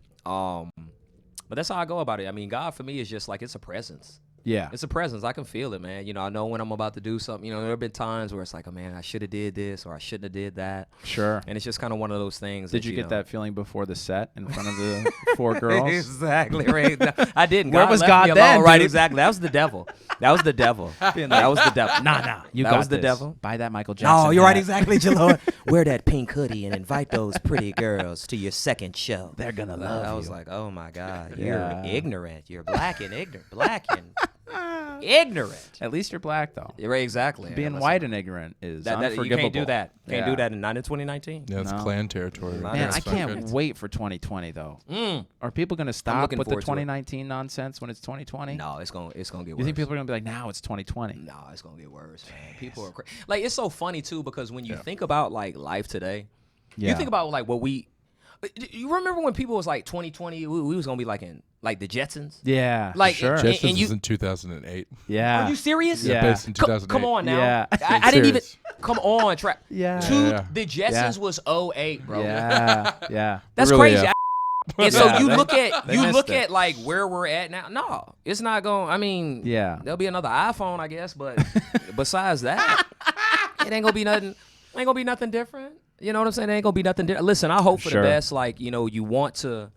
But that's how I go about it. I mean, God for me is just like it's a presence. Yeah. It's a presence. I can feel it, man. I know when I'm about to do something. There have been times where it's like, oh man, I should have did this or I shouldn't have did that. Sure. And it's just kind of one of those things. Did you get that feeling before the set in front of the four girls? Exactly right. No, I didn't. Where was left God me alone. then, Right, dude? exactly. That was the devil. That was the devil. That was the devil. Nah. You That got was the this. devil. Buy that Michael Jackson. No, you're right. hat. Exactly, JeLloyd. Wear that pink hoodie and invite those pretty girls to your second show. They're gonna love I was you. like, oh my God, Yeah. you're ignorant. You're black and ignorant. Black and ignorant. At least you're black though. Yeah, right, exactly. Being Listen, white and ignorant is you unforgivable. can't do that. Can't Yeah. do that in 2019. Yeah, it's No. clan territory. Man, Man, That's I not can't good. wait for 2020 though. Mm. Are people gonna stop looking with the forward to it. 2019 nonsense when it's 2020? No, it's gonna get worse. You think people are gonna be like, now it's 2020? No, it's gonna get worse, man. People are crazy. Like it's so funny too because when you think about like life today, Yeah. you think about like what we. You remember when people was like 2020, we was gonna be like in like the Jetsons. Yeah. Like, sure. and Jetsons you- was in 2008. yeah. Are you serious? Yeah. Based in 2008. Come on now. Yeah. I didn't even. Serious. Come on, Trap. Yeah. Yeah. The Jetsons was 08, bro. Yeah. Yeah. That's Really, crazy. yeah. And so Yeah, you they- look at they missed it. like where we're at now. No, it's not going. I mean, Yeah. there'll be another iPhone, I guess, but besides that, it ain't gonna be nothing. Ain't gonna be nothing different. You know what I'm saying? It ain't gonna be nothing different. Listen, I hope for Sure. the best. Like you want to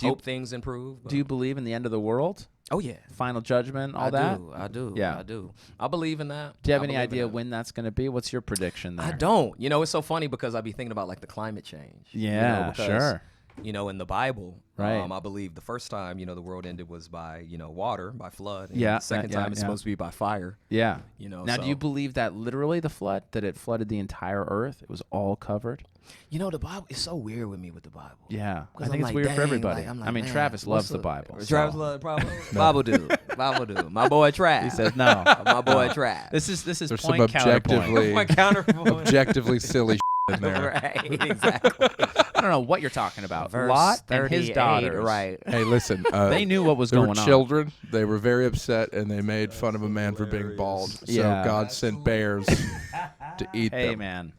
hope things improve. Do you believe in the end of the world? Oh yeah, final judgment, all that? I do. Yeah. I do. I believe in that. Do you have I any believe in idea that. when that's going to be? What's your prediction there? I don't. You know, it's so funny because I be thinking about like the climate change. Yeah, because, sure. You know, in the Bible, Right. I believe the first time, you know, the world ended was by, you know, water, by flood. And Yeah, the second time it's supposed to be by fire. Yeah. You know. Now, so, do you believe that literally the flood, that it flooded the entire earth? It was all covered? You know, the Bible is so weird with me with the Bible. Yeah. I 'Cause think I'm it's like, weird for dang, everybody. like, I'm like, I mean, man, Travis loves what's the Bible. Travis loves the Bible. Bible dude. Bible dude. My boy Trav. He says no. My boy Trav. This is There's some point counterpoint. objectively My counterpoint. objectively silly in there. Right, exactly. I don't know what you're talking about. Verse Lot and his 38, daughters. Right. Hey, listen. They knew what was There going were on. children. They were very upset, and they made fun of a man for being bald. So Yeah. God sent bears to eat Hey, them. man.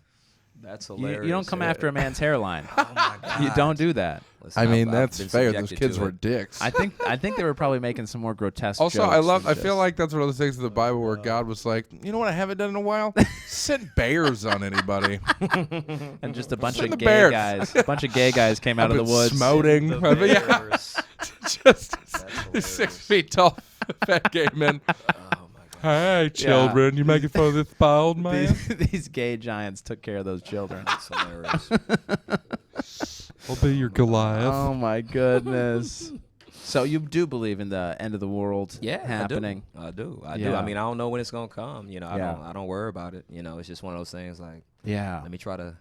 That's You, hilarious. you don't come after a man's hairline. Oh my God. You don't do that. Listen, I mean, I've that's been fair. Those subjected kids to were it. dicks. I think they were probably making some more grotesque Also, jokes I than feel just- like that's one of those things in the Bible where God was like, you know what I haven't done in a while? Sent bears on anybody. and just a bunch Send of the gay bears. guys. A bunch of gay guys came out of the I've been woods. Smoting. The But yeah, bears. just hilarious. 6 feet tall fat gay men. Oh my God. Hey, children, you making fun of this bald man? These gay giants took care of those children. That's hilarious. I'll be your Goliath. Oh my goodness. So you do believe in the end of the world happening? I do. I Yeah. mean, I don't know when it's gonna come. You know, Yeah. I don't worry about it. You know, it's just one of those things. Like, Yeah. let me try to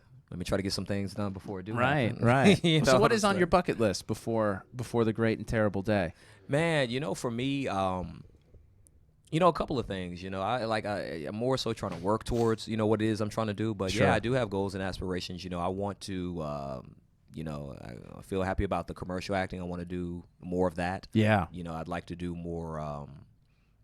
get some things done before it do. Right, happen. right. You So know what I'm is on saying? your bucket list before the great and terrible day? Man, you know, for me, you know, a couple of things. You know, I'm more so trying to work towards, you know, what it is I'm trying to do. But Sure. yeah, I do have goals and aspirations. You know, I want to, you know, I feel happy about the commercial acting. I want to do more of that. Yeah. You know, I'd like to do more,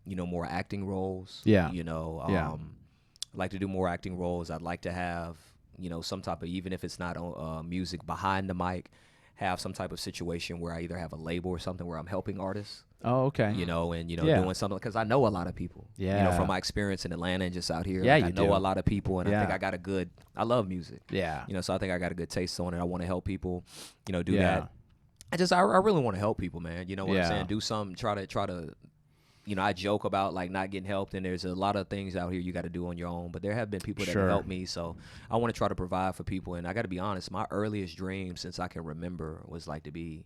you know, more acting roles. Yeah. You know, Yeah. I'd like to do more acting roles. I'd like to have, you know, some type of, even if it's not music behind the mic, have some type of situation where I either have a label or something where I'm helping artists. Oh, okay. You know, and, you know, Yeah. doing something, because I know a lot of people. You know, Yeah. from my experience in Atlanta and just out here. Yeah, like, you I know do. a lot of people, and I think Yeah. I love music. Yeah. You know, so I think I got a good taste on it. I want to help people, you know, do Yeah. that. I really want to help people, man. You know what Yeah. I'm saying? Do something, try to, you know, I joke about like not getting helped, and there's a lot of things out here you got to do on your own, but there have been people that Sure. have helped me, so I want to try to provide for people. And I got to be honest, my earliest dream since I can remember was like to be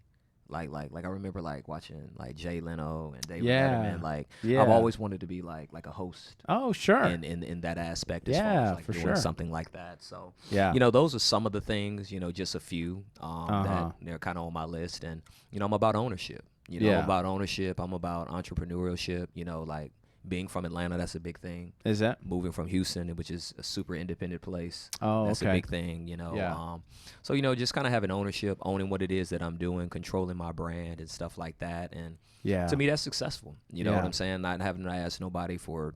like I remember like watching like Jay Leno and David Yeah. Letterman. Like Yeah. I've always wanted to be like a host Oh, sure. in that aspect, as far Yeah, as like for doing sure. something like that. So Yeah. you know, those are some of the things, you know, just a few Uh-huh. that they're kind of on my list. And you know, I'm about ownership. You know, Yeah. I'm about ownership. I'm about entrepreneurship. You know, like being from Atlanta, that's a big thing. Is that? Moving from Houston, which is a super independent place, Oh, that's okay. a big thing. You know, Yeah. so you know, just kind of having ownership, owning what it is that I'm doing, controlling my brand and stuff like that. And Yeah. to me, that's successful. You know what Yeah. I'm saying? Not having to ask nobody for,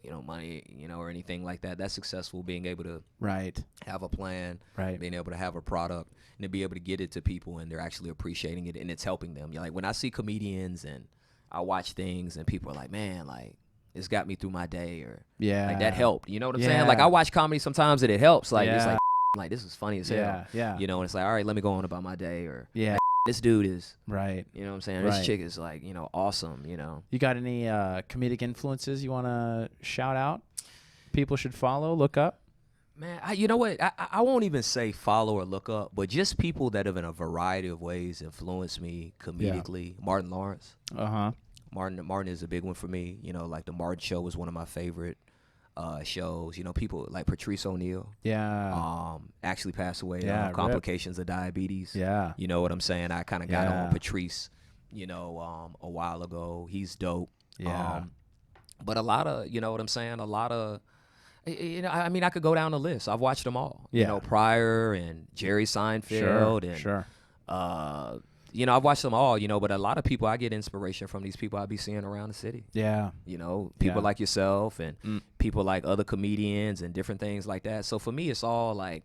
you know, money, you know, or anything like that. That's successful. Being able to Right. have a plan, Right. being able to have a product, and to be able to get it to people, and they're actually appreciating it, and it's helping them. You know, like when I see comedians and I watch things, and people are like, man, like it's got me through my day, or Yeah. like that helped. You know what I'm Yeah. saying? Like I watch comedy sometimes and it helps. Like it's Yeah. like this is funny as hell. Yeah. Yeah. You know, and it's like, all right, let me go on about my day, or Yeah. this dude is, Right. you know what I'm saying? Right. This chick is like, you know, awesome. You know. You got any comedic influences you want to shout out? People should follow, look up. Man, you know what? I won't even say follow or look up, but just people that have in a variety of ways influenced me comedically. Martin Lawrence. Uh-huh. Martin is a big one for me. You know, like the Martin Show was one of my favorite shows. You know, people like Patrice O'Neal. Yeah. Actually passed away. Yeah, complications of diabetes. Yeah. You know what I'm saying? I kind of got Yeah. on Patrice, you know, a while ago. He's dope. Yeah. But a lot of, you know what I'm saying? A lot of, you know, I mean, I could go down the list. I've watched them all. Yeah. You know, Pryor and Jerry Seinfeld and Sure. you know, I've watched them all, you know, but a lot of people, I get inspiration from these people I be seeing around the city. Yeah. You know, people Yeah. like yourself and Mm. people like other comedians and different things like that. So for me, it's all like,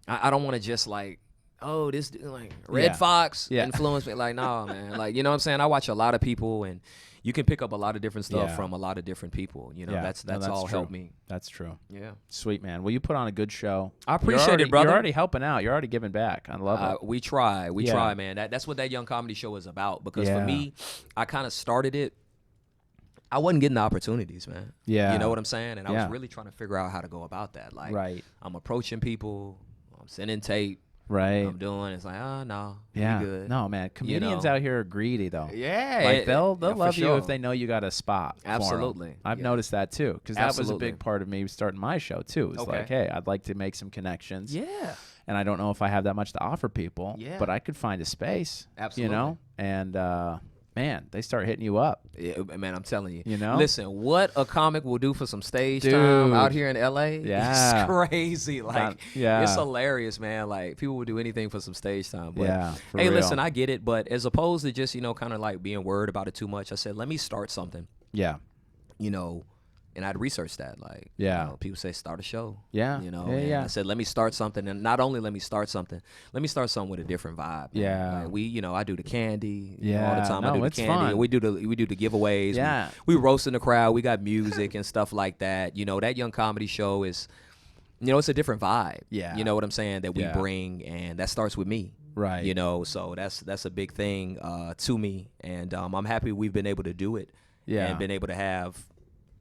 I don't want to just like, oh, this like Red Yeah. Fox Yeah. influenced me. Like, no, man. Like, you know what I'm saying? I watch a lot of people, and you can pick up a lot of different stuff Yeah. from a lot of different people. You know, Yeah. that's No, that's all true. helped me. That's true. Yeah. Sweet, man. Well, you put on a good show. I appreciate it, brother. You're already helping out. You're already giving back. I love it. We try, Yeah. man. That's what that Young Comedy Show is about. Because Yeah. for me, I kind of started it. I wasn't getting the opportunities, man. Yeah. You know what I'm saying? And I Yeah. was really trying to figure out how to go about that. Like, Right. I'm approaching people, I'm sending tape, Right. I'm doing. It's like, no, Yeah. we good. No, man. Comedians know? out here are greedy, though. Yeah, Like they'll yeah, for love you sure. if they know you got a spot. for 'em. Absolutely. I've Yeah. noticed that too, because that was a Absolutely. big part of me starting my show too. It's Okay. like, hey, I'd like to make some connections. Yeah. And I don't know if I have that much to offer people. Yeah. But I could find a space. Absolutely. You know, and man, they start hitting you up. Yeah, man, I'm telling you. You know? Listen, what a comic will do for some stage Dude. time out here in LA, Yeah. it's crazy. Like, yeah. it's hilarious, man. Like, people will do anything for some stage time. But, Yeah, for hey, real. listen, I get it. But as opposed to just, kind of like being worried about it too much, I said, let me start something, Yeah. and I'd research that. Like, Yeah. people say start a show. Yeah. You know, Yeah, and yeah. I said, let me start something. And not only let me start something with a different vibe. man. Yeah. Like I do the candy all Yeah. the time. I No, do the it's candy. fun. And we do the giveaways. Yeah. We roasting the crowd. We got music and stuff like that. That Young Comedy Show is, it's a different vibe. Yeah. You know what I'm saying? That we Yeah. bring, and that starts with me. Right. So that's a big thing to me. And I'm happy we've been able to do it. Yeah. And been able to have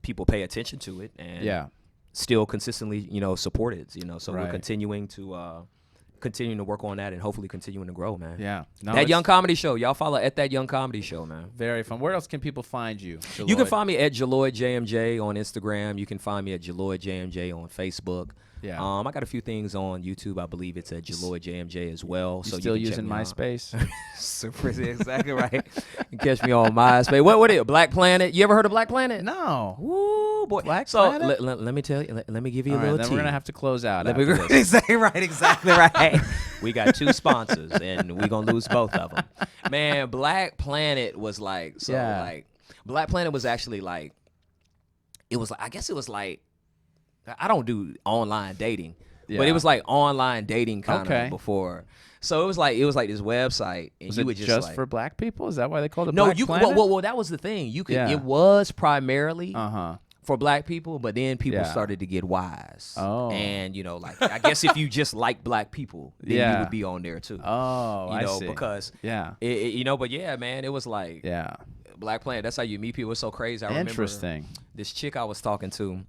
people pay attention to it. And Yeah. still consistently, support it, so Right. we're continuing to work on that and hopefully continuing to grow, man. Yeah. No, That it's Young Comedy Show, y'all follow at That Young Comedy Show, man. very fun. Where else can people find you? You can JeLloyd? find me at JeLloyd JMJ on Instagram. You can find me at JeLloyd JMJ on Facebook. Yeah. I got a few things on YouTube. I believe it's at JeLloyd JMJ as well. You So still you can check using me out. MySpace? Super, exactly right. You can catch me on MySpace. What is it? Black Planet? You ever heard of Black Planet? No. Woo, boy. Black so Planet? let me tell you. Let me give you All a right, little then tea. we're gonna have to close out. Let me after this. exactly right. We got 2 sponsors, and we're gonna lose both of them. Man, Black Planet was like, Black Planet was actually like, I guess it was like, I don't do online dating, but Yeah. it was like online dating kind Okay. of before. So it was like this website, and Was you it would just like, for black people? Is that why they called it no, Black you Planet? well, that was the thing. You could Yeah. it was primarily Uh-huh. for black people, but then people Yeah. started to get wise. Oh. And I guess if you just like black people, then Yeah. you would be on there too. Oh, I see. Because Yeah. but yeah, man, it was like Yeah. Black Planet. That's how you meet people. It's so crazy. I remember Interesting. this chick I was talking to.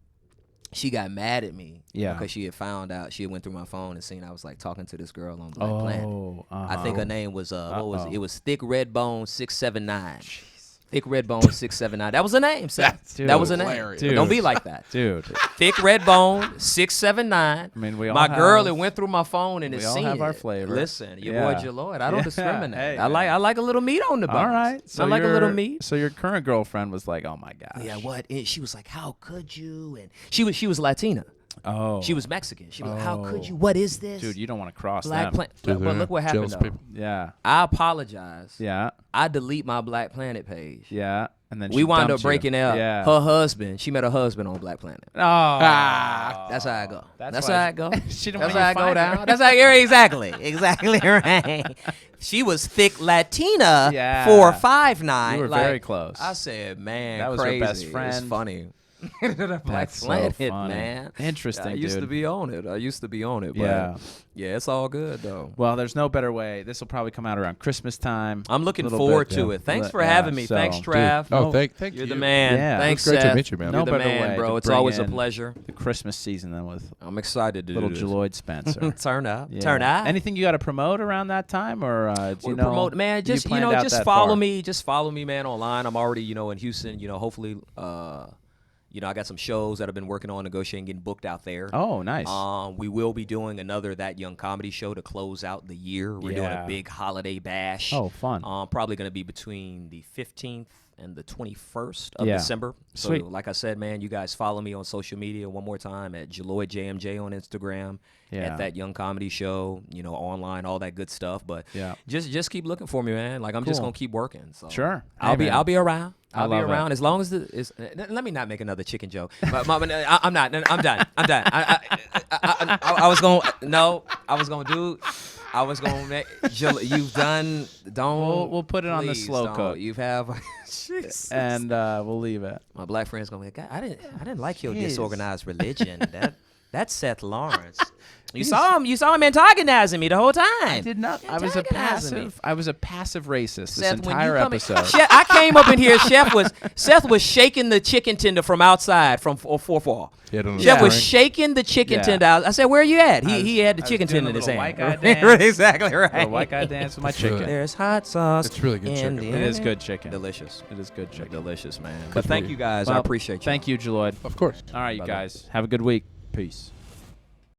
She got mad at me Yeah. because she had found out. She had went through my phone and seen I was like talking to this girl on Black Planet. Oh, I think her name was what was Uh-oh. it? It was Thick Redbone 679. Thick Redbone 679. That was her name, Seth. Dude. That was her name. Hilarious. Dude. Don't be like that. Dude. Thick Redbone 679. I mean, we all My girl have- that went through my phone and we has all seen have our it. flavor. Listen, your Yeah. boy JeLloyd. I don't Yeah. discriminate. Hey, I like a little meat on the bones. All right. So I like a your- little meat. So your current girlfriend was like, "Oh my gosh." Yeah, what? And she was like, "How could you?" And she was Latina. Oh. She was Mexican. She was like, "How could Oh. you? What is this?" Dude, you don't want to cross Black them. Planet. Dude, But they're look what happened jealous though. people. Yeah. I apologize. Yeah. I delete my Black Planet page. Yeah. And then We she wound dumped up breaking you. out. Yeah. Her husband. She met her husband on Black Planet. Oh. That's how I go. That's why how I go. she didn't That's want how you I go find down. her. That's how exactly right. She was thick Latina Yeah. 4'5'9". You were like, very close. I said, man, That was her crazy. best It's friend. funny. Black That's so Planet, funny. man. Interesting, I used dude. to be on it. But Yeah. yeah, it's all good though. Well, there's no better way. This will probably come out around Christmas time. I'm looking Little forward bit, to yeah. it. Thanks for Yeah, having me. so- Thanks, Dude. Trav. Oh, thank You're you. the man. Yeah. Thanks, It was great to Seth. meet you, man. No You're the better man, way bro. to It's bring always a in pleasure. The Christmas season then with I'm excited to little do this. JeLloyd Spencer. Turn up. Yeah. Turn up. Anything you got to promote around that time, or do you We know? promote, man. you Just planned out just that follow far? me. Just follow me, man, online. I'm already, in Houston. Hopefully, I got some shows that I've been working on, negotiating, getting booked out there. Oh, nice. We will be doing another That Young Comedy Show to close out the year. We're doing Yeah. a big holiday bash. Oh, fun. Probably going to be between the 15th and the 21st of Yeah. December. So, Sweet. like I said, man, you guys follow me on social media one more time at JeLloyd JMJ on Instagram, Yeah. at That Young Comedy Show, online, all that good stuff. But Yeah. just keep looking for me, man. Like I'm just Cool. gonna keep working. So Sure. I'll Hey, man. be around. I I'll be love it. around as long as let me not make another chicken joke. I'm not. I'm done. I was gonna do. I was gonna make. You've done. Don't. We'll put it on the please slow don't. cook. You have. Jesus. And we'll leave it. My black friend's gonna be like, I didn't like your disorganized religion. That's Seth Lawrence. You saw him antagonizing me the whole time. I did not. I was a passive racist this Seth, entire episode. Chef, I came up in here. Seth was shaking the chicken tender from outside from fourth wall. Chef was shaking the chicken tender out. I said, "Where are you at?" He had the chicken tender in his hand. White guy dance. Exactly right. Little white guy dance with my chicken. There's hot sauce. It's really good chicken. It is good chicken. Delicious. It is good chicken. Delicious, man. But thank you guys. I appreciate you. Thank you, JeLloyd. Of course. All right, you guys. Have a good week. Peace.